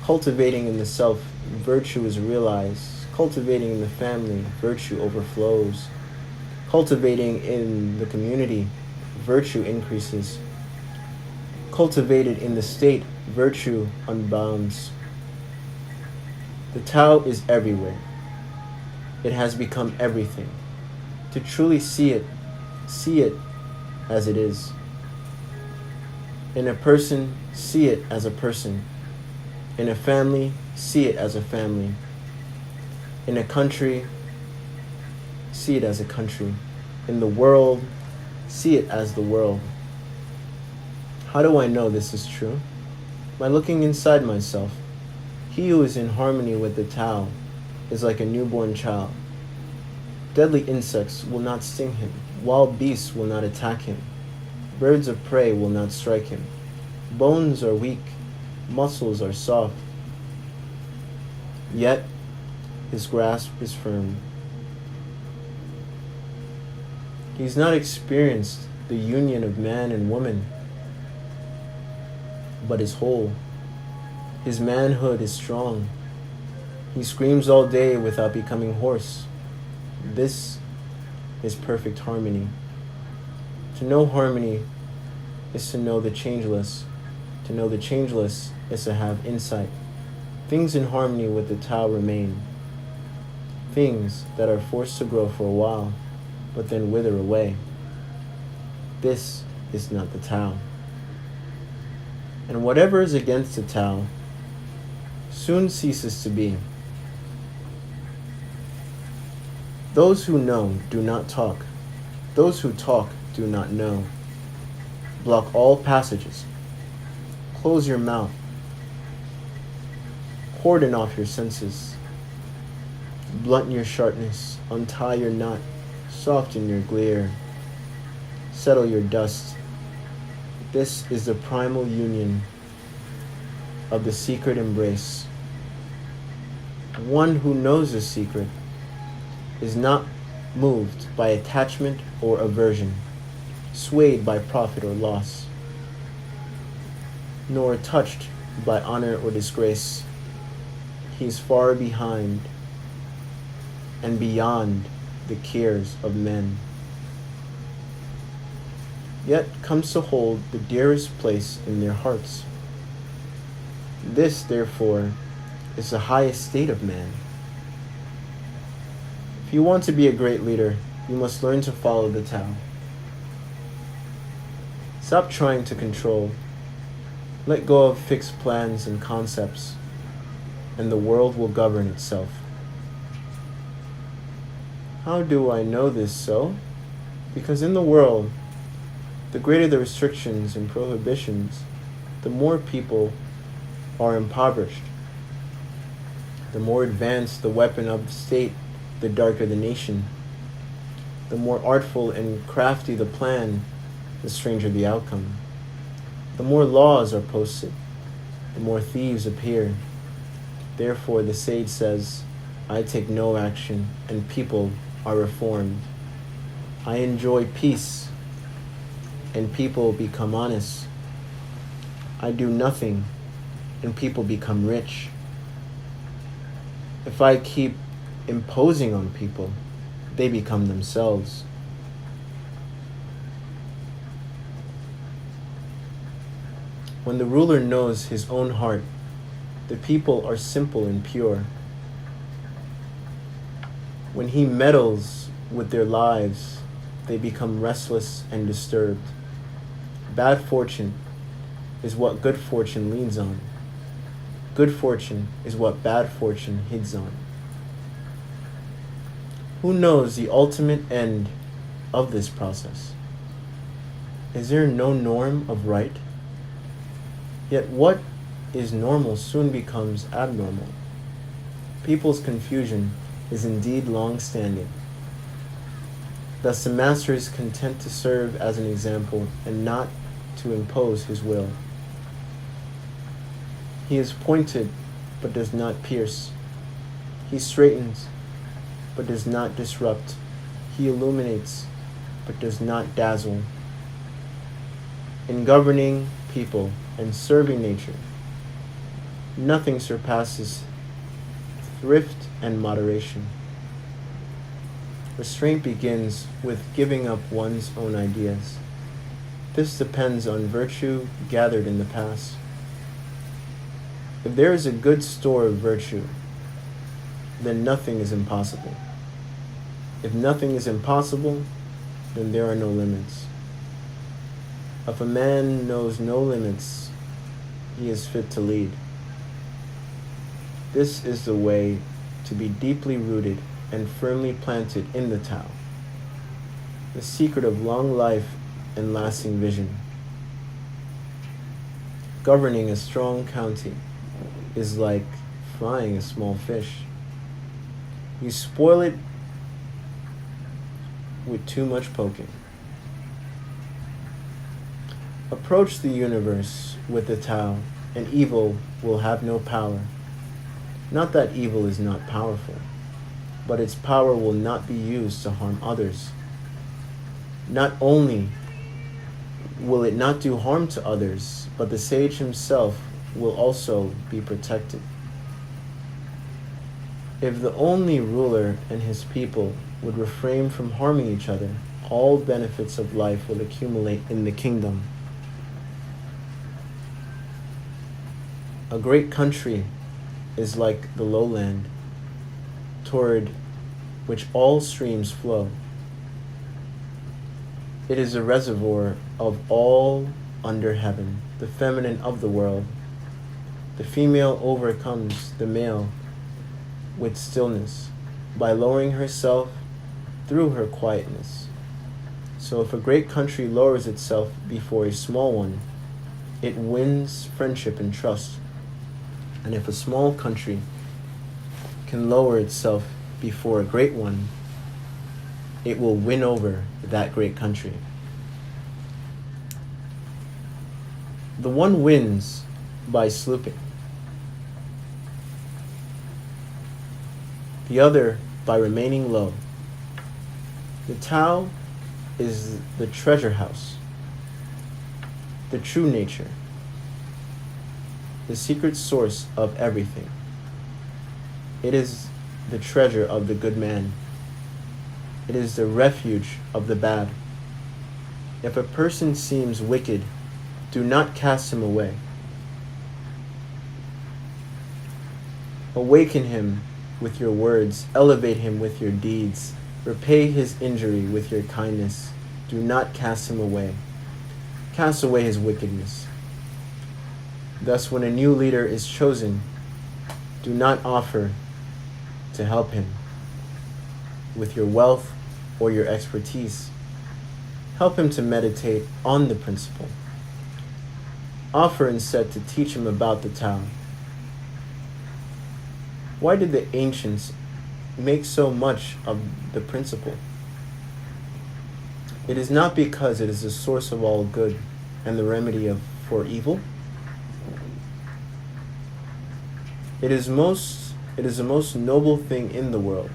Cultivating in the self, virtue is realized. Cultivating in the family, virtue overflows. Cultivating in the community, virtue increases. Cultivated in the state, virtue unbounds. The Tao is everywhere. It has become everything. To truly see it as it is. In a person, see it as a person. In a family, see it as a family. In a country, see it as a country. In the world, see it as the world. How do I know this is true? By looking inside myself. He who is in harmony with the Tao is like a newborn child. Deadly insects will not sting him. Wild beasts will not attack him. Birds of prey will not strike him. Bones are weak. Muscles are soft. Yet, his grasp is firm. He's not experienced the union of man and woman, but is whole. His manhood is strong. He screams all day without becoming hoarse. This is perfect harmony. To know harmony is to know the changeless. To know the changeless is to have insight. Things in harmony with the Tao remain. Things that are forced to grow for a while, but then wither away. This is not the Tao. And whatever is against the Tao soon ceases to be. Those who know do not talk. Those who talk do not know. Block all passages. Close your mouth. Cordon off your senses. Blunt your sharpness. Untie your knot. Soften your glare. Settle your dust. This is the primal union of the secret embrace. One who knows the secret is not moved by attachment or aversion, swayed by profit or loss, nor touched by honor or disgrace. He is far behind and beyond the cares of men, yet comes to hold the dearest place in their hearts. This, therefore, is the highest state of man. If you want to be a great leader, you must learn to follow the Tao. Stop trying to control. Let go of fixed plans and concepts, and the world will govern itself. How do I know this so? Because in the world, the greater the restrictions and prohibitions, the more people are impoverished. The more advanced the weapon of the state, the darker the nation. The more artful and crafty the plan, the stranger the outcome. The more laws are posted, the more thieves appear. Therefore, the sage says, I take no action, and people are reformed. I enjoy peace, and people become honest. I do nothing, and people become rich. If I keep imposing on people, they become themselves. When the ruler knows his own heart, the people are simple and pure. When he meddles with their lives, they become restless and disturbed. Bad fortune is what good fortune leans on. Good fortune is what bad fortune hides on. Who knows the ultimate end of this process? Is there no norm of right? Yet what is normal soon becomes abnormal. People's confusion is indeed long-standing. Thus the master is content to serve as an example and not to impose his will. He is pointed but does not pierce. He straightens but does not disrupt. He illuminates but does not dazzle. In governing people and serving nature, nothing surpasses thrift and moderation. Restraint begins with giving up one's own ideas. This depends on virtue gathered in the past. If there is a good store of virtue, then nothing is impossible. If nothing is impossible, then there are no limits. If a man knows no limits, he is fit to lead. This is the way to be deeply rooted and firmly planted in the Tao, the secret of long life and lasting vision. Governing a strong county is like frying a small fish. You spoil it with too much poking. Approach the universe with the Tao, and evil will have no power. Not that evil is not powerful, but its power will not be used to harm others. Not only will it not do harm to others, but the sage himself will also be protected. If the only ruler and his people would refrain from harming each other, all benefits of life will accumulate in the kingdom. A great country is like the lowland, toward which all streams flow. It is a reservoir of all under heaven, the feminine of the world. The female overcomes the male with stillness by lowering herself through her quietness. So if a great country lowers itself before a small one, it wins friendship and trust. And if a small country can lower itself before a great one, it will win over that great country. The one wins by slooping, the other by remaining low. The Tao is the treasure house, the true nature, the secret source of everything. It is the treasure of the good man. It is the refuge of the bad. If a person seems wicked, do not cast him away. Awaken him with your words, elevate him with your deeds, repay his injury with your kindness. Do not cast him away. Cast away his wickedness. Thus, when a new leader is chosen, do not offer to help him with your wealth or your expertise. Help him to meditate on the principle. Offer instead to teach him about the Tao. Why did the ancients make so much of the principle? It is not because it is the source of all good and the remedy for evil. It is the most noble thing in the world.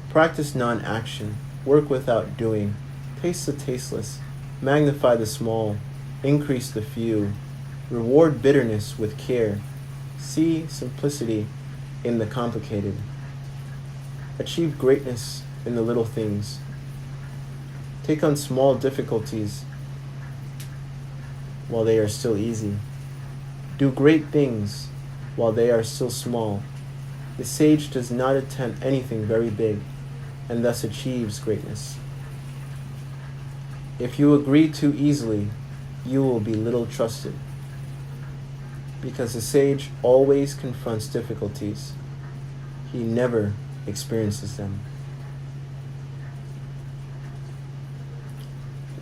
Practice non-action, work without doing, taste the tasteless, magnify the small, increase the few, reward bitterness with care, see simplicity in the complicated, achieve greatness in the little things, take on small difficulties while they are still easy, do great things while they are still small. The sage does not attempt anything very big, and thus achieves greatness. If you agree too easily, you will be little trusted, because the sage always confronts difficulties. He never experiences them.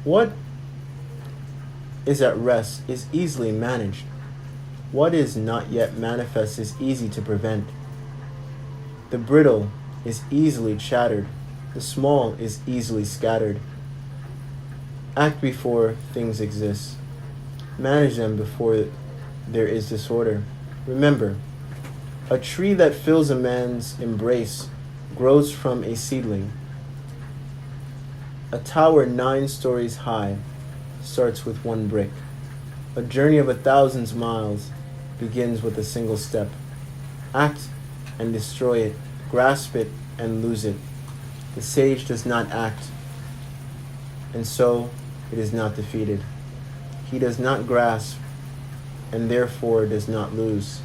What is at rest is easily managed. What is not yet manifest is easy to prevent. The brittle is easily shattered. The small is easily scattered. Act before things exist. Manage them before there is disorder. Remember, a tree that fills a man's embrace grows from a seedling. A tower 9 stories high starts with 1 brick. A journey of 1,000 miles begins with a single step. Act and destroy it, grasp it and lose it. The sage does not act, and so it is not defeated. He does not grasp, and therefore does not lose.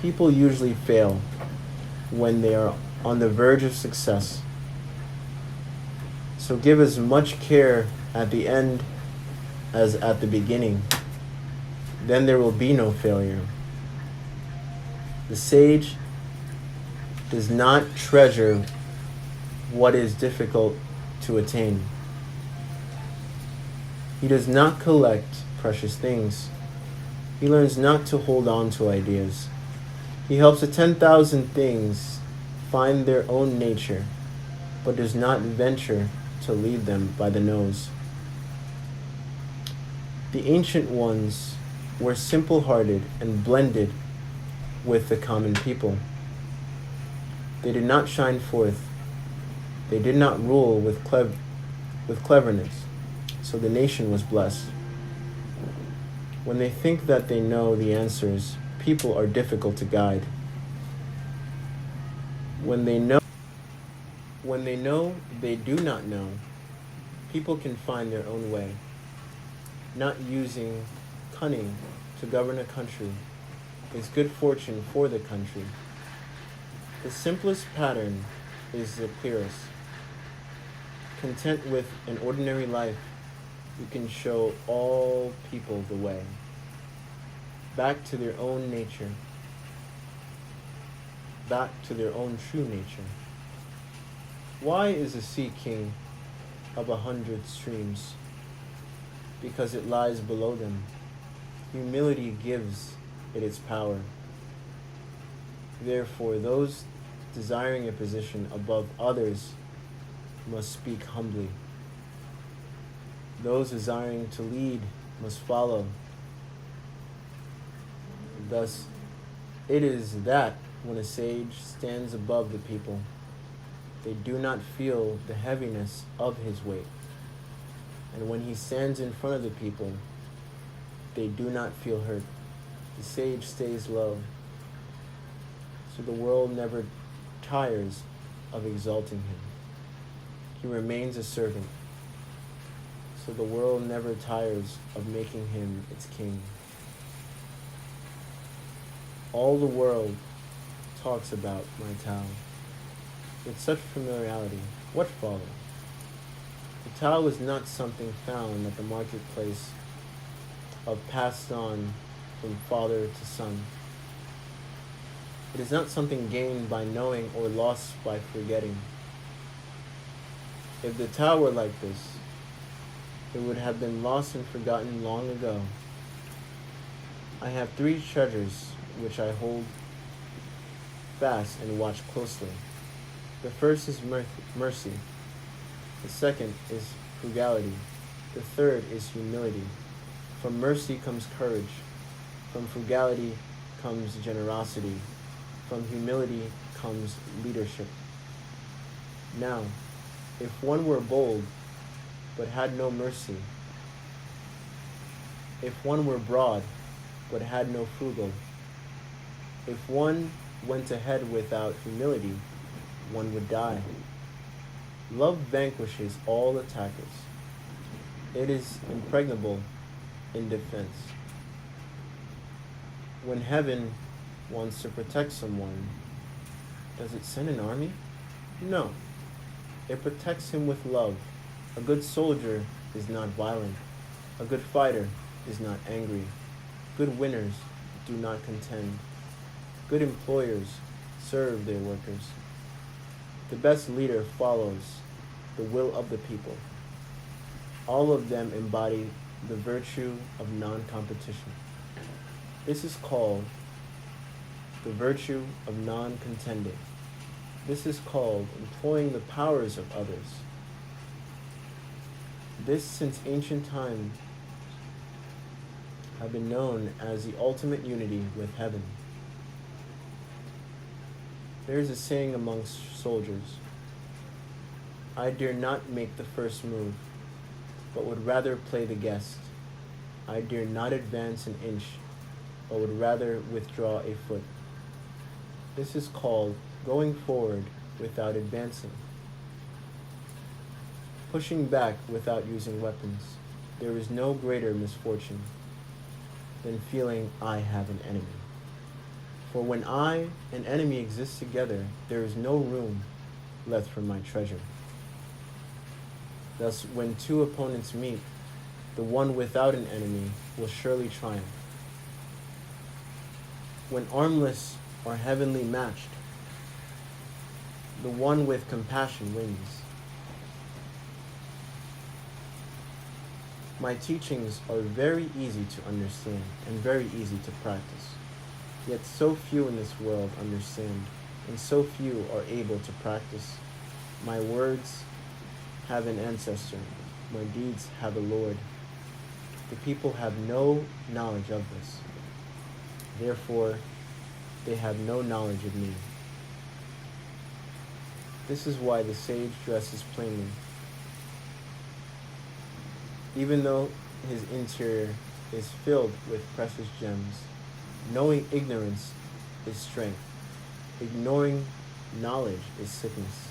People usually fail when they are on the verge of success. So give as much care at the end as at the beginning. Then there will be no failure. The sage does not treasure what is difficult to attain. He does not collect precious things. He learns not to hold on to ideas. He helps the 10,000 things find their own nature, but does not venture to lead them by the nose. The ancient ones were simple-hearted and blended with the common people. They did not shine forth. They did not rule with cleverness, so the nation was blessed. When they think that they know the answers, people are difficult to guide. When they know they do not know, people can find their own way. Not using cunning to govern a country is good fortune for the country. The simplest pattern is the clearest. Content with an ordinary life, you can show all people the way, back to their own nature, back to their own true nature. Why is the sea king of 100 streams? Because it lies below them. Humility gives it its power. Therefore, those desiring a position above others must speak humbly. Those desiring to lead must follow. Thus, it is that when a sage stands above the people, they do not feel the heaviness of his weight. And when he stands in front of the people, they do not feel hurt. The sage stays low, so the world never tires of exalting him. He remains a servant, so the world never tires of making him its king. All the world talks about my Tao with such familiarity. What follows? The Tao is not something found at the marketplace of passed on from father to son. It is not something gained by knowing or lost by forgetting. If the Tao were like this, it would have been lost and forgotten long ago. I have 3 treasures which I hold fast and watch closely. The first is mercy. The second is frugality. The third is humility. From mercy comes courage. From frugality comes generosity. From humility comes leadership. Now, if one were bold but had no mercy, if one were broad but had no frugal, if one went ahead without humility, one would die. Love vanquishes all attackers. It is impregnable in defense. When heaven wants to protect someone, does it send an army? No. It protects him with love. A good soldier is not violent. A good fighter is not angry. Good winners do not contend. Good employers serve their workers. The best leader follows the will of the people. All of them embody the virtue of non-competition. This is called the virtue of non-contending. This is called employing the powers of others. This, since ancient time, have been known as the ultimate unity with heaven. There is a saying amongst soldiers, "I dare not make the first move, but would rather play the guest. I dare not advance an inch, but would rather withdraw a foot." This is called going forward without advancing. Pushing back without using weapons. There is no greater misfortune than feeling I have an enemy. For when I and enemy exist together, there is no room left for my treasure. Thus, when two opponents meet, the one without an enemy will surely triumph. When armless are heavenly matched, the one with compassion wins. My teachings are very easy to understand and very easy to practice. Yet so few in this world understand, and so few are able to practice. My words have an ancestor, my deeds have a Lord. The people have no knowledge of this. Therefore, they have no knowledge of me. This is why the sage dresses plainly. Even though his interior is filled with precious gems, knowing ignorance is strength. Ignoring knowledge is sickness.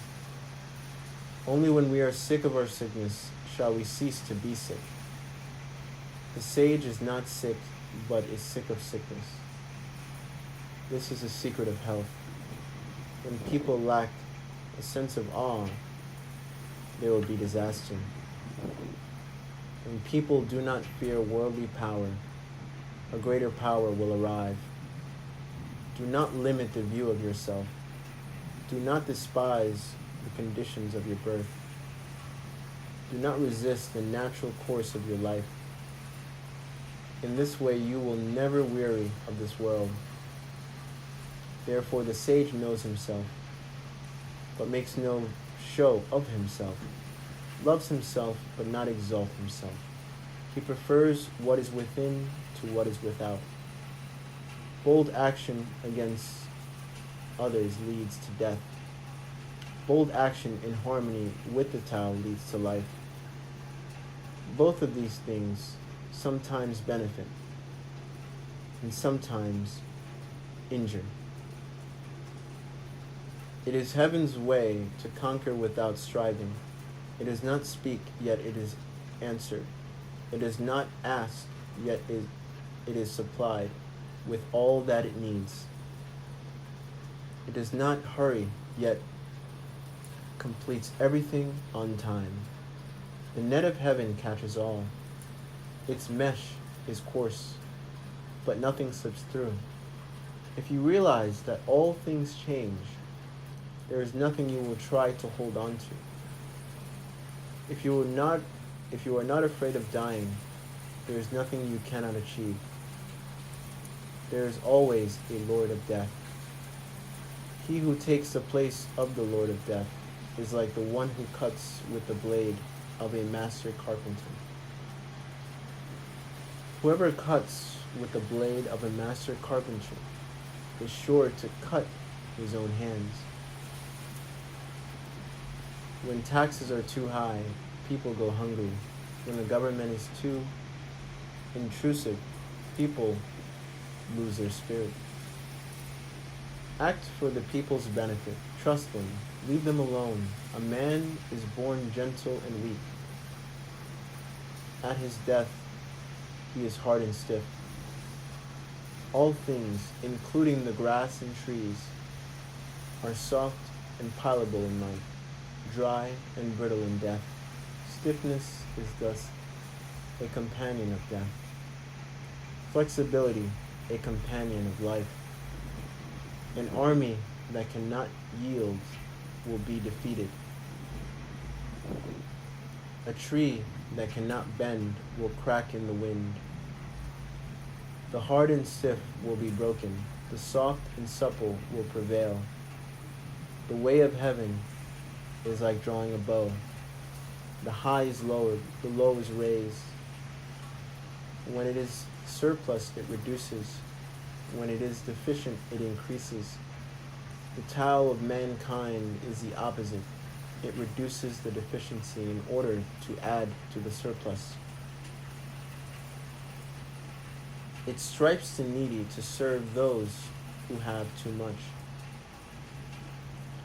Only when we are sick of our sickness shall we cease to be sick. The sage is not sick, but is sick of sickness. This is a secret of health. When people lack a sense of awe, there will be disaster. When people do not fear worldly power, a greater power will arrive. Do not limit the view of yourself. Do not despise the conditions of your birth. Do not resist the natural course of your life. In this way you will never weary of this world. Therefore the sage knows himself, but makes no show of himself, loves himself, but not exalt himself. He prefers what is within to what is without. Bold action against others leads to death. Bold action in harmony with the Tao leads to life. Both of these things sometimes benefit and sometimes injure. It is heaven's way to conquer without striving. It does not speak, yet it is answered. It does not ask, yet it is supplied with all that it needs. It does not hurry, yet completes everything on time. The net of heaven catches all. Its mesh is coarse, but nothing slips through. If you realize that all things change, there is nothing you will try to hold on to. If you are not afraid of dying, there is nothing you cannot achieve. There is always a Lord of Death. He who takes the place of the Lord of Death is like the one who cuts with the blade of a master carpenter. Whoever cuts with the blade of a master carpenter is sure to cut his own hands. When taxes are too high, people go hungry. When the government is too intrusive, people lose their spirit. Act for the people's benefit. Trust them. Leave them alone. A man is born gentle and weak. At his death, he is hard and stiff. All things, including the grass and trees, are soft and pliable in life, dry and brittle in death. Stiffness is thus a companion of death. Flexibility, a companion of life. An army that cannot yield will be defeated. A tree that cannot bend will crack in the wind. The hard and stiff will be broken. The soft and supple will prevail. The way of heaven is like drawing a bow. The high is lowered, the low is raised. When it is surplus, it reduces. When it is deficient, it increases. The Tao of mankind is the opposite. It reduces the deficiency in order to add to the surplus. It stripes the needy to serve those who have too much.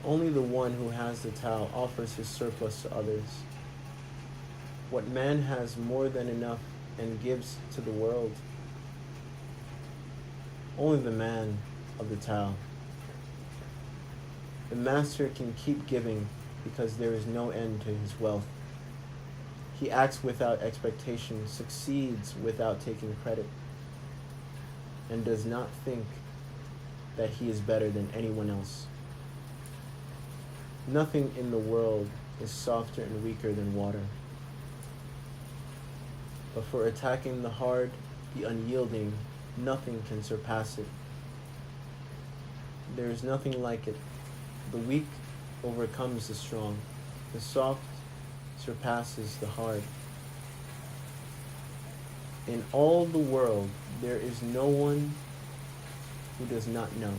Only the one who has the Tao offers his surplus to others. What man has more than enough and gives to the world? Only the man of the Tao. The master can keep giving because there is no end to his wealth. He acts without expectation, succeeds without taking credit, and does not think that he is better than anyone else. Nothing in the world is softer and weaker than water. But for attacking the hard, the unyielding, nothing can surpass it. There is nothing like it. The weak overcomes the strong. The soft surpasses the hard. In all the world, there is no one who does not know.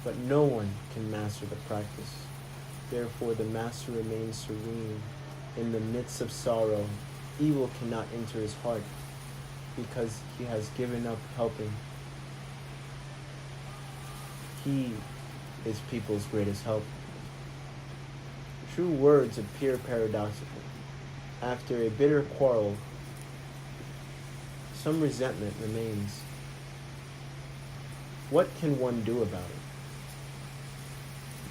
But no one can master the practice. Therefore, the master remains serene. In the midst of sorrow, evil cannot enter his heart because he has given up helping. He is people's greatest help. True words appear paradoxical. After a bitter quarrel, some resentment remains. What can one do about it?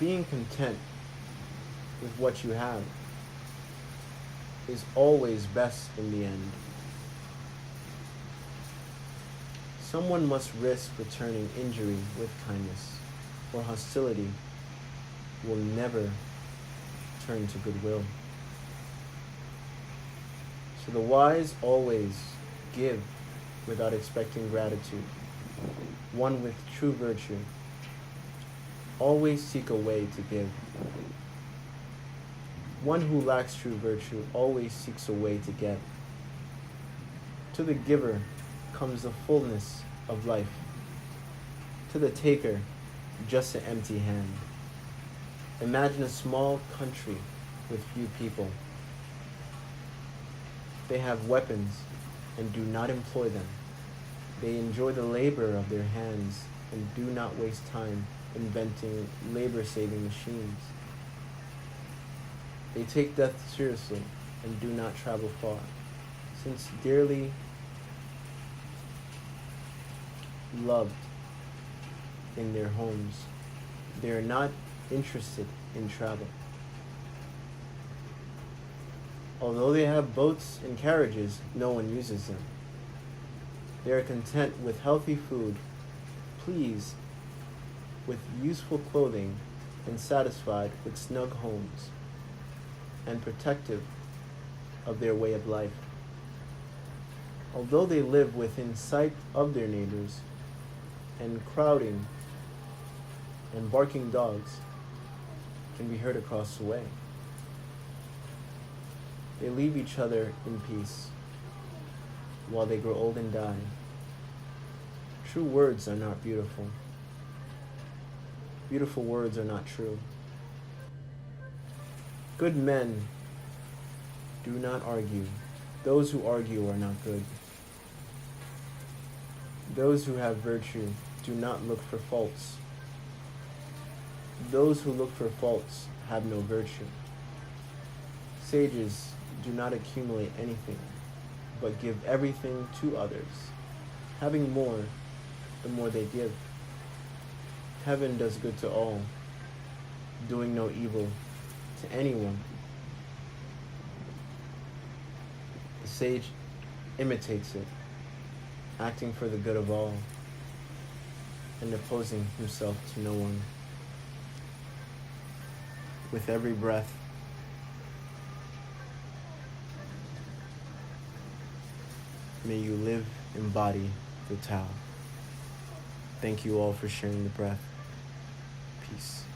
Being content with what you have is always best in the end. Someone must risk returning injury with kindness, or hostility will never turn to goodwill. So the wise always give without expecting gratitude. One with true virtue always seek a way to give. One who lacks true virtue always seeks a way to get. To the giver comes the fullness of life. To the taker, just an empty hand. Imagine a small country with few people. They have weapons and do not employ them. They enjoy the labor of their hands and do not waste time inventing labor-saving machines. They take death seriously and do not travel far, since dearly loved in their homes, they are not interested in travel. Although they have boats and carriages, no one uses them. They are content with healthy food, pleased with useful clothing, and satisfied with snug homes, and protective of their way of life. Although they live within sight of their neighbors, and crowding and barking dogs can be heard across the way, they leave each other in peace while they grow old and die. True words are not beautiful. Beautiful words are not true. Good men do not argue. Those who argue are not good. Those who have virtue do not look for faults. Those who look for faults have no virtue. Sages do not accumulate anything, but give everything to others. Having more, the more they give. Heaven does good to all, doing no evil to anyone. The sage imitates it, acting for the good of all, and opposing himself to no one. With every breath, may you live, embody the Tao. Thank you all for sharing the breath. Peace.